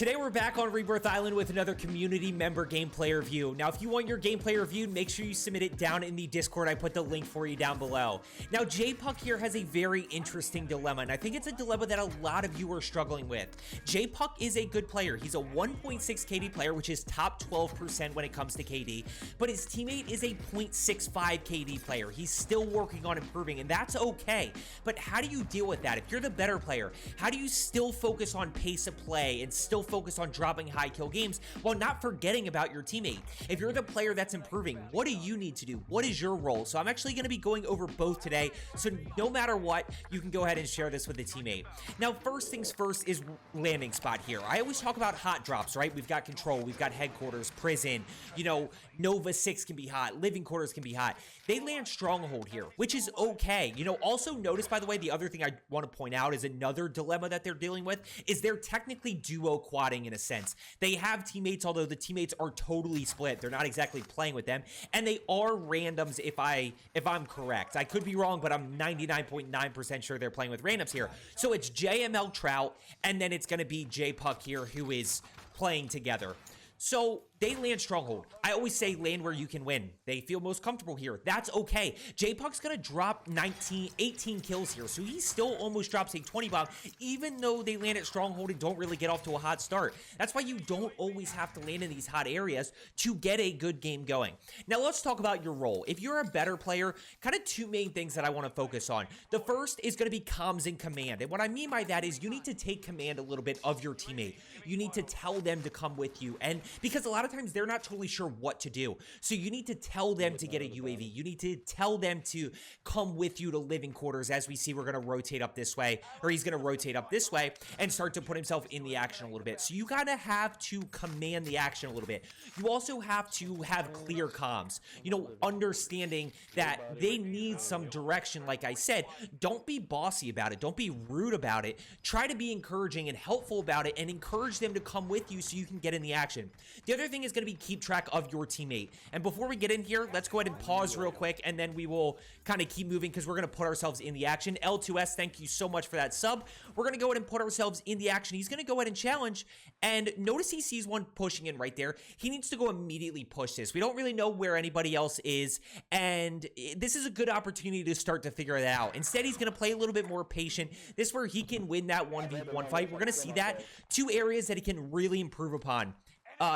Today we're back on Rebirth Island with another community member gameplay review. Now, if you want your gameplay reviewed, make sure you submit it down in the Discord. I put the link for you down below. Now, J-Puck here has a very interesting dilemma, and I think it's a dilemma that a lot of you are struggling with. J-Puck is a good player. He's a 1.6 KD player, which is top 12% when it comes to KD, but his teammate is a 0.65 KD player. He's still working on improving, and that's okay. But how do you deal with that? If you're the better player, how do you still focus on pace of play and still focus on dropping high kill games while not forgetting about your teammate? If you're the player that's improving, what do you need to do? What is your role? So I'm actually going to be going over both today, so no matter what, you can go ahead and share this with a teammate. Now, first things first is landing spot here. I always talk about hot drops, right? We've got Control, we've got Headquarters, Prison, you know, Nova 6 can be hot, Living Quarters can be hot. They land Stronghold here, which is okay. You know, also notice, by the way, the other thing I want to point out is another dilemma that they're dealing with is they're technically duo quadding in a sense. They have teammates, although the teammates are totally split. They're not exactly playing with them, and they are randoms if I'm correct. I could be wrong, but I'm 99.9% sure they're playing with randoms here. So it's JML Trout, and then it's going to be J-Puck here, who is playing together. So they land Stronghold. I always say land where you can win. They feel most comfortable here. That's okay. J-Puck's gonna drop 18 kills here, so he still almost drops a 20 bomb, even though they land at Stronghold and don't really get off to a hot start. That's why you don't always have to land in these hot areas to get a good game going. Now let's talk about your role. If you're a better player, kind of two main things that I want to focus on. The first is gonna be comms and command, and what I mean by that is you need to take command a little bit of your teammate. You need to tell them to come with you, and because a lot of times they're not totally sure what to do. So you need to tell them to get a UAV. You need to tell them to come with you to Living Quarters. As we see, we're going to rotate up this way, or he's going to rotate up this way and start to put himself in the action a little bit. So you got to have to command the action a little bit. You also have to have clear comms, you know, understanding that they need some direction. Like I said, don't be bossy about it. Don't be rude about it. Try to be encouraging and helpful about it and encourage them to come with you so you can get in the action. The other thing is going to be keep track of your teammate. And before we get in here, let's go ahead and pause real quick, and then we will kind of keep moving because we're going to put ourselves in the action. L2S, thank you so much for that sub. We're going to go ahead and put ourselves in the action. He's going to go ahead and challenge, and notice he sees one pushing in right there. He needs to go immediately push this. We don't really know where anybody else is, and this is a good opportunity to start to figure that out. Instead, he's going to play a little bit more patient. This is where he can win that 1v1 fight. We're going to see that. Two areas that he can really improve upon.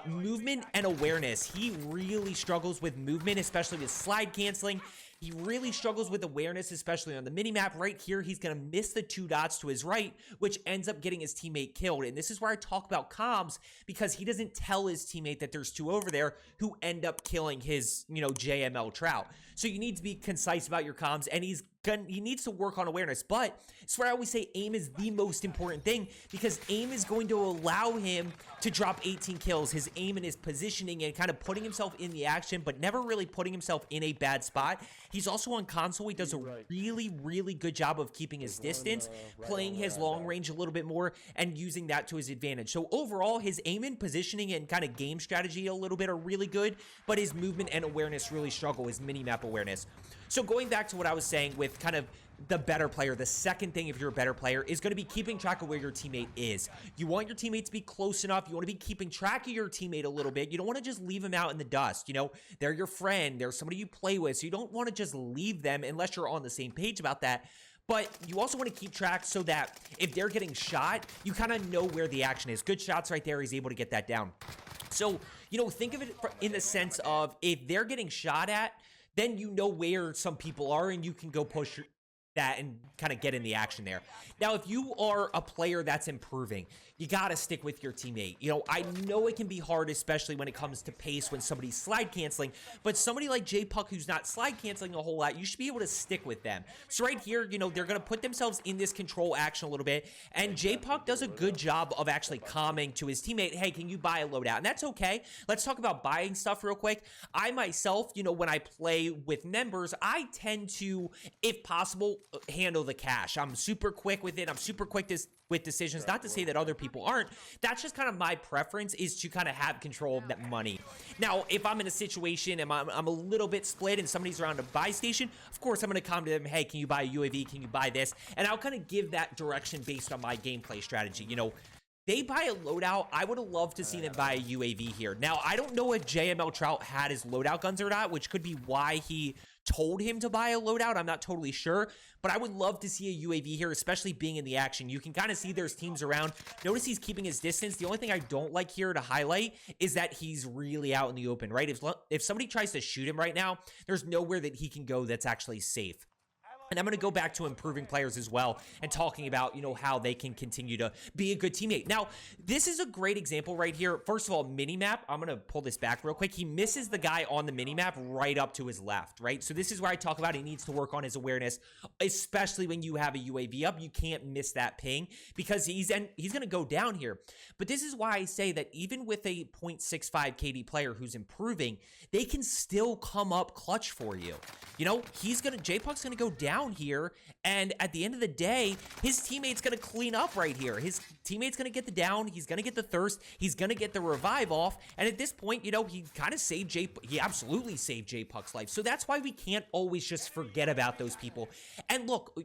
Movement and awareness. He really struggles with movement, especially with slide canceling. He really struggles with awareness, especially on the minimap. Right here, he's going to miss the two dots to his right, which ends up getting his teammate killed. And this is where I talk about comms, because he doesn't tell his teammate that there's two over there who end up killing his, you know, JML Trout. So you need to be concise about your comms, and he needs to work on awareness. But it's where I always say aim is the most important thing, because aim is going to allow him to drop 18 kills. His aim and his positioning and kind of putting himself in the action, but never really putting himself in a bad spot. He's also on console. He does a really good job of keeping his distance, playing his long range a little bit more, and using that to his advantage. So overall, his aim and positioning and kind of game strategy a little bit are really good, but his movement and awareness really struggle, his mini-map awareness. So going back to what I was saying with kind of the better player, the second thing if you're a better player is going to be keeping track of where your teammate is. You want your teammate to be close enough. You want to be keeping track of your teammate a little bit. You don't want to just leave them out in the dust. You know, they're your friend. They're somebody you play with. So you don't want to just leave them unless you're on the same page about that. But you also want to keep track so that if they're getting shot, you kind of know where the action is. Good shots right there. He's able to get that down. So, you know, think of it in the sense of if they're getting shot at, then you know where some people are and you can go push that and kind of get in the action there. Now, if you are a player that's improving, you got to stick with your teammate. You know, I know it can be hard, especially when it comes to pace, when somebody's slide canceling, but somebody like J-Puck who's not slide canceling a whole lot, you should be able to stick with them. So right here, you know, they're going to put themselves in this control action a little bit, and J-Puck does a good job of actually calming to his teammate, hey, can you buy a loadout? And that's okay. Let's talk about buying stuff real quick. I myself, you know, when I play with members, I tend to, if possible, handle the cash. I'm super quick with it. I'm super quick with decisions. Not to say that other people aren't. That's just kind of my preference, is to kind of have control of that money. Now, if I'm in a situation and I'm a little bit split and somebody's around a buy station, of course I'm going to come to them, hey, can you buy a UAV? Can you buy this? And I'll kind of give that direction based on my gameplay strategy. You know, they buy a loadout. I would have loved to see them buy a UAV here. Now, I don't know if JML Trout had his loadout guns or not, which could be why he told him to buy a loadout. I'm not totally sure, but I would love to see a UAV here, especially being in the action. You can kind of see there's teams around. Notice he's keeping his distance. The only thing I don't like here to highlight is that he's really out in the open, right? If somebody tries to shoot him right now, there's nowhere that he can go that's actually safe. And I'm going to go back to improving players as well and talking about, you know, how they can continue to be a good teammate. Now, this is a great example right here. First of all, minimap. I'm going to pull this back real quick. He misses the guy on the minimap right up to his left, right? So this is where I talk about he needs to work on his awareness, especially when you have a UAV up. You can't miss that ping because he's going to go down here. But this is why I say that even with a 0.65 KD player who's improving, they can still come up clutch for you. You know, J-Puck's going to go down here, and at the end of the day, his teammate's gonna clean up right here. His teammate's gonna get the down, he's gonna get the thirst, he's gonna get the revive off, and at this point, you know, he kind of saved he absolutely saved J-Puck's life. So that's why we can't always just forget about those people. And look,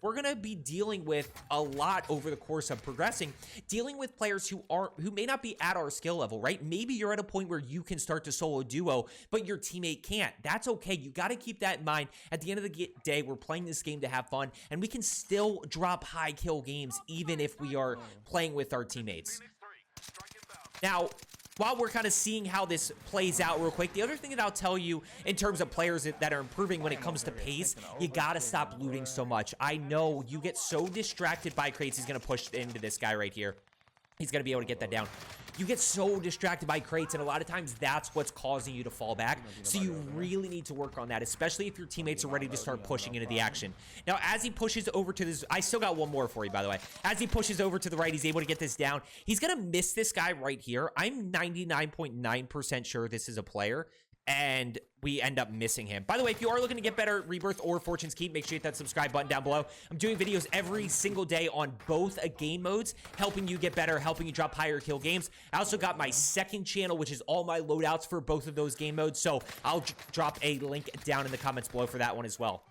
we're going to be dealing with a lot over the course of progressing, dealing with players who may not be at our skill level, right? Maybe you're at a point where you can start to solo duo, but your teammate can't. That's okay. You got to keep that in mind. At the end of the day, we're playing this game to have fun, and we can still drop high kill games even if we are playing with our teammates. Now, while we're kind of seeing how this plays out real quick, the other thing that I'll tell you in terms of players that are improving when it comes to pace, you got to stop looting so much. I know you get so distracted by crates. He's going to push into this guy right here. He's going to be able to get that down. You get so distracted by crates, and a lot of times that's what's causing you to fall back. So you really need to work on that, especially if your teammates are ready to start pushing into the action. Now, as he pushes over to this, I still got one more for you, by the way. As he pushes over to the right, he's able to get this down. He's going to miss this guy right here. I'm 99.9% sure this is a player, and we end up missing him. By the way, if you are looking to get better at Rebirth or Fortune's Keep, make sure you hit that subscribe button down below. I'm doing videos every single day on both game modes, helping you get better, helping you drop higher kill games. I also got my second channel, which is all my loadouts for both of those game modes, so I'll drop a link down in the comments below for that one as well.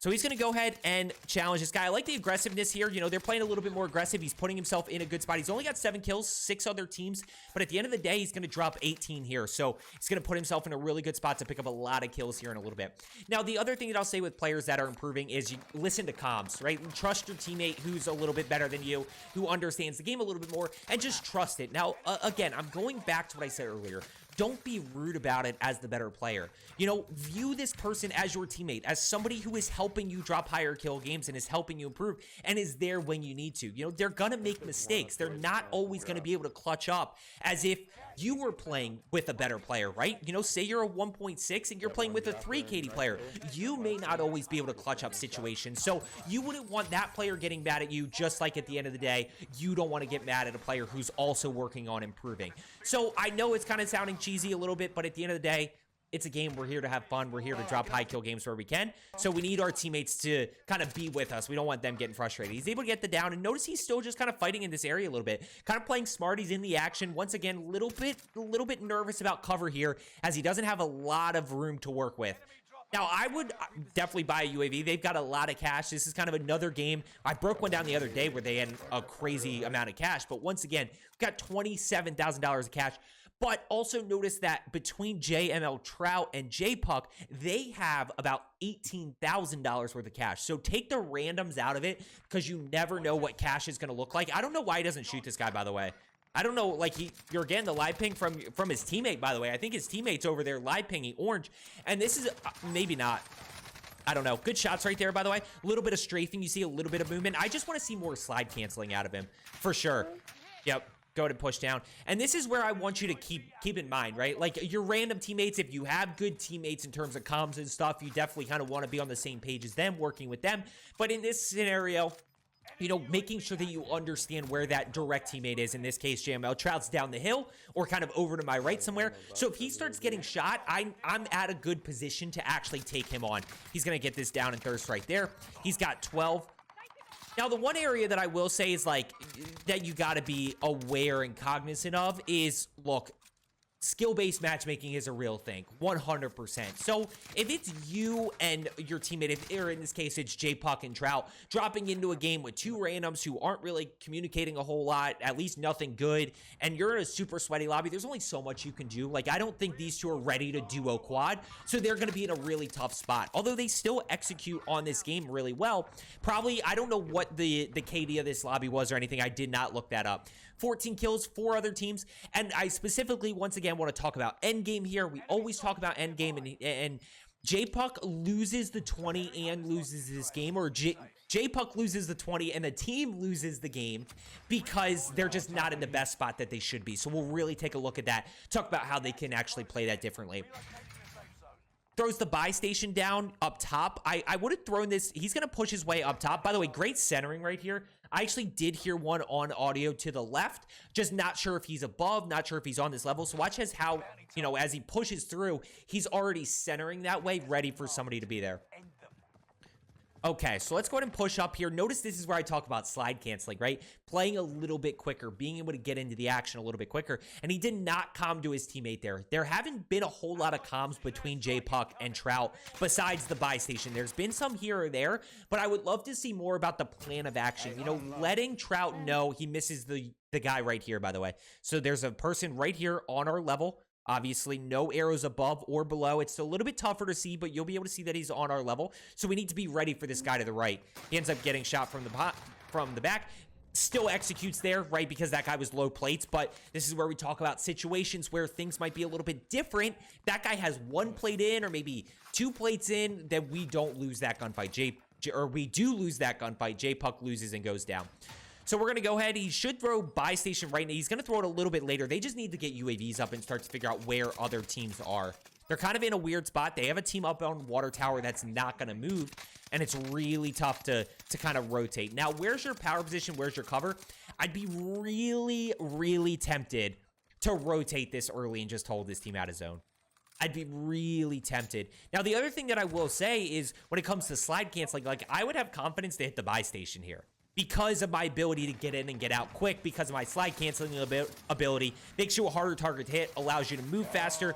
So he's going to go ahead and challenge this guy. I like the aggressiveness here. You know, they're playing a little bit more aggressive. He's putting himself in a good spot. He's only got 7 kills, 6 other teams. But at the end of the day, he's going to drop 18 here. So he's going to put himself in a really good spot to pick up a lot of kills here in a little bit. Now, the other thing that I'll say with players that are improving is you listen to comms, right? Trust your teammate who's a little bit better than you, who understands the game a little bit more, and just trust it. Now, again, I'm going back to what I said earlier. Don't be rude about it as the better player. You know, view this person as your teammate, as somebody who is helping you drop higher kill games and is helping you improve and is there when you need to. You know, they're going to make mistakes. They're not always going to be able to clutch up as if you were playing with a better player, right? You know, say you're a 1.6 and you're playing with a 3 KD player. You may not always be able to clutch up situations. So you wouldn't want that player getting mad at you, just like at the end of the day, you don't want to get mad at a player who's also working on improving. So I know it's kind of sounding cheesy a little bit, but at the end of the day, it's a game. We're here to have fun. We're here to drop high kill games where we can. So we need our teammates to kind of be with us. We don't want them getting frustrated. He's able to get the down, and notice he's still just kind of fighting in this area a little bit. Kind of playing smart. He's in the action. Once again, a little bit nervous about cover here as he doesn't have a lot of room to work with. Now, I would definitely buy a UAV. They've got a lot of cash. This is kind of another game. I broke one down the other day where they had a crazy amount of cash. But once again, we got $27,000 of cash. But also notice that between JML Trout and J-Puck, they have about $18,000 worth of cash. So take the randoms out of it because you never know what cash is going to look like. I don't know why he doesn't shoot this guy, by the way. I don't know, like, you're getting the live ping from his teammate, by the way. I think his teammate's over there live pinging orange. And this is, maybe not. I don't know. Good shots right there, by the way. A little bit of strafing. You see a little bit of movement. I just want to see more slide canceling out of him, for sure. Yep. Go to push down. And this is where I want you to keep in mind, right? Like your random teammates, if you have good teammates in terms of comms and stuff, you definitely kind of want to be on the same page as them, working with them. But in this scenario, you know, making sure that you understand where that direct teammate is. In this case, JML Trout's down the hill or kind of over to my right somewhere. So if he starts getting shot, I'm at a good position to actually take him on. He's going to get this down and thirst right there. He's got 12. Now, the one area that I will say is, like, that you got to be aware and cognizant of is, look, skill-based matchmaking is a real thing, 100%. So if it's you and your teammate, or in this case, it's J-Puck and Trout, dropping into a game with two randoms who aren't really communicating a whole lot, at least nothing good, and you're in a super sweaty lobby, there's only so much you can do. Like, I don't think these two are ready to duo quad, so they're going to be in a really tough spot. Although they still execute on this game really well. Probably, I don't know what the KD of this lobby was or anything. I did not look that up. 14 kills, 4 other teams, and I specifically, once again, want to talk about Endgame here. We always talk about Endgame, and J-Puck loses the 20 and loses this game, or J-Puck loses the 20 and the team loses the game because they're just not in the best spot that they should be. So we'll really take a look at that, talk about how they can actually play that differently. Throws the buy station down up top. I would have thrown this. He's going to push his way up top. By the way, great centering right here. I actually did hear one on audio to the left. Just not sure if he's above, not sure if he's on this level. So watch as how, you know, as he pushes through, he's already centering that way, ready for somebody to be there. Okay, so let's go ahead and push up here. Notice this is where I talk about slide canceling, right? Playing a little bit quicker, being able to get into the action a little bit quicker. And he did not comm to his teammate there. There haven't been a whole lot of comms between J-Puck and Trout besides the buy station. There's been some here or there, but I would love to see more about the plan of action. You know, letting Trout know he misses the guy right here, by the way. So there's a person right here on our level. Obviously, no arrows above or below. It's a little bit tougher to see, but you'll be able to see that he's on our level. So we need to be ready for this guy to the right. He ends up getting shot from the back. Still executes there, right, because that guy was low plates. But this is where we talk about situations where things might be a little bit different. That guy has 1 plate in or maybe 2 plates in, then we don't lose that gunfight. Or we do lose that gunfight. J-Puck loses and goes down. So we're going to go ahead. He should throw buy station right now. He's going to throw it a little bit later. They just need to get UAVs up and start to figure out where other teams are. They're kind of in a weird spot. They have a team up on water tower that's not going to move, and it's really tough to kind of rotate. Now, where's your power position? Where's your cover? I'd be really, really tempted to rotate this early and just hold this team out of zone. I'd be really tempted. Now, the other thing that I will say is when it comes to slide canceling, like I would have confidence to hit the buy station here, because of my ability to get in and get out quick, because of my slide canceling ability. Makes you a harder target to hit, allows you to move faster.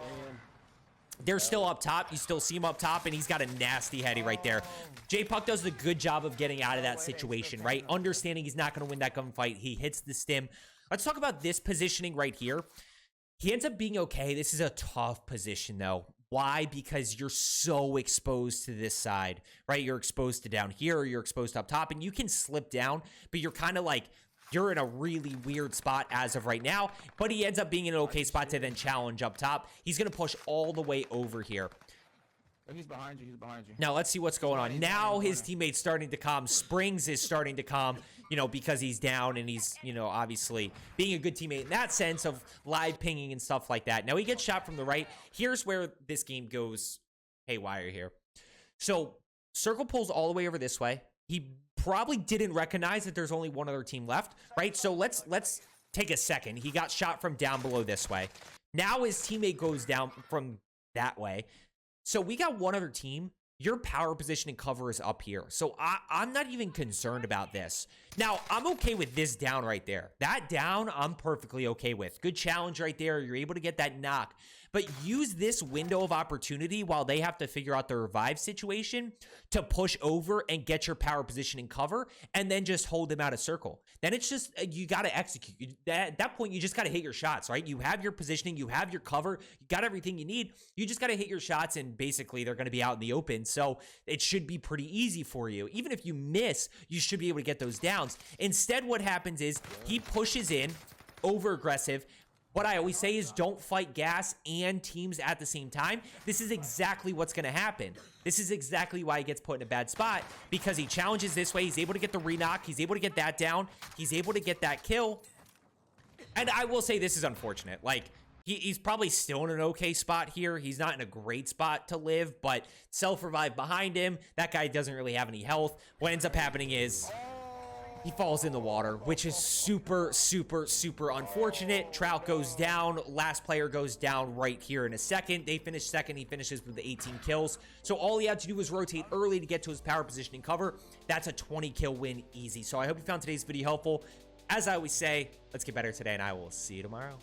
They're still up top. You still see him up top, and he's got a nasty heady right there. J-Puck does a good job of getting out of that situation, right? Understanding he's not going to win that gunfight. He hits the stim. Let's talk about this positioning right here. He ends up being okay. This is a tough position, though. Why? Because you're so exposed to this side, right? You're exposed to down here, or you're exposed up top, and you can slip down, but you're kind of like, you're in a really weird spot as of right now, but he ends up being in an okay spot to then challenge up top. He's going to push all the way over here. He's behind you. He's behind you. Now, let's see what's going on. Now his teammate's starting to calm. Springs is starting to calm, you know, because he's down and he's, you know, obviously being a good teammate in that sense of live pinging and stuff like that. Now he gets shot from the right. Here's where this game goes haywire here. So circle pulls all the way over this way. He probably didn't recognize that there's only one other team left, right? So let's take a second. He got shot from down below this way. Now his teammate goes down from that way. So we got one other team. Your power position and cover is up here. So I'm not even concerned about this. Now, I'm okay with this down right there. That down, I'm perfectly okay with. Good challenge right there. You're able to get that knock. But use this window of opportunity while they have to figure out the revive situation to push over and get your power position and cover, and then just hold them out of circle. Then it's just, you got to execute. At that point, you just got to hit your shots, right? You have your positioning, you have your cover, you got everything you need. You just got to hit your shots, and basically they're going to be out in the open. So it should be pretty easy for you. Even if you miss, you should be able to get those downs. Instead, what happens is he pushes in, over aggressive. What I always say is don't fight gas and teams at the same time. This is exactly what's going to happen. This is exactly why he gets put in a bad spot, because he challenges this way. He's able to get the re-knock. He's able to get that down. He's able to get that kill. And I will say this is unfortunate. Like, he's probably still in an okay spot here. He's not in a great spot to live, but self-revive behind him. That guy doesn't really have any health. What ends up happening is he falls in the water, which is super, super, super unfortunate. Trout goes down. Last player goes down right here in a second. They finish second. He finishes with the 18 kills. So all he had to do was rotate early to get to his power position and cover. That's a 20 kill win easy. So I hope you found today's video helpful. As I always say, let's get better today, and I will see you tomorrow.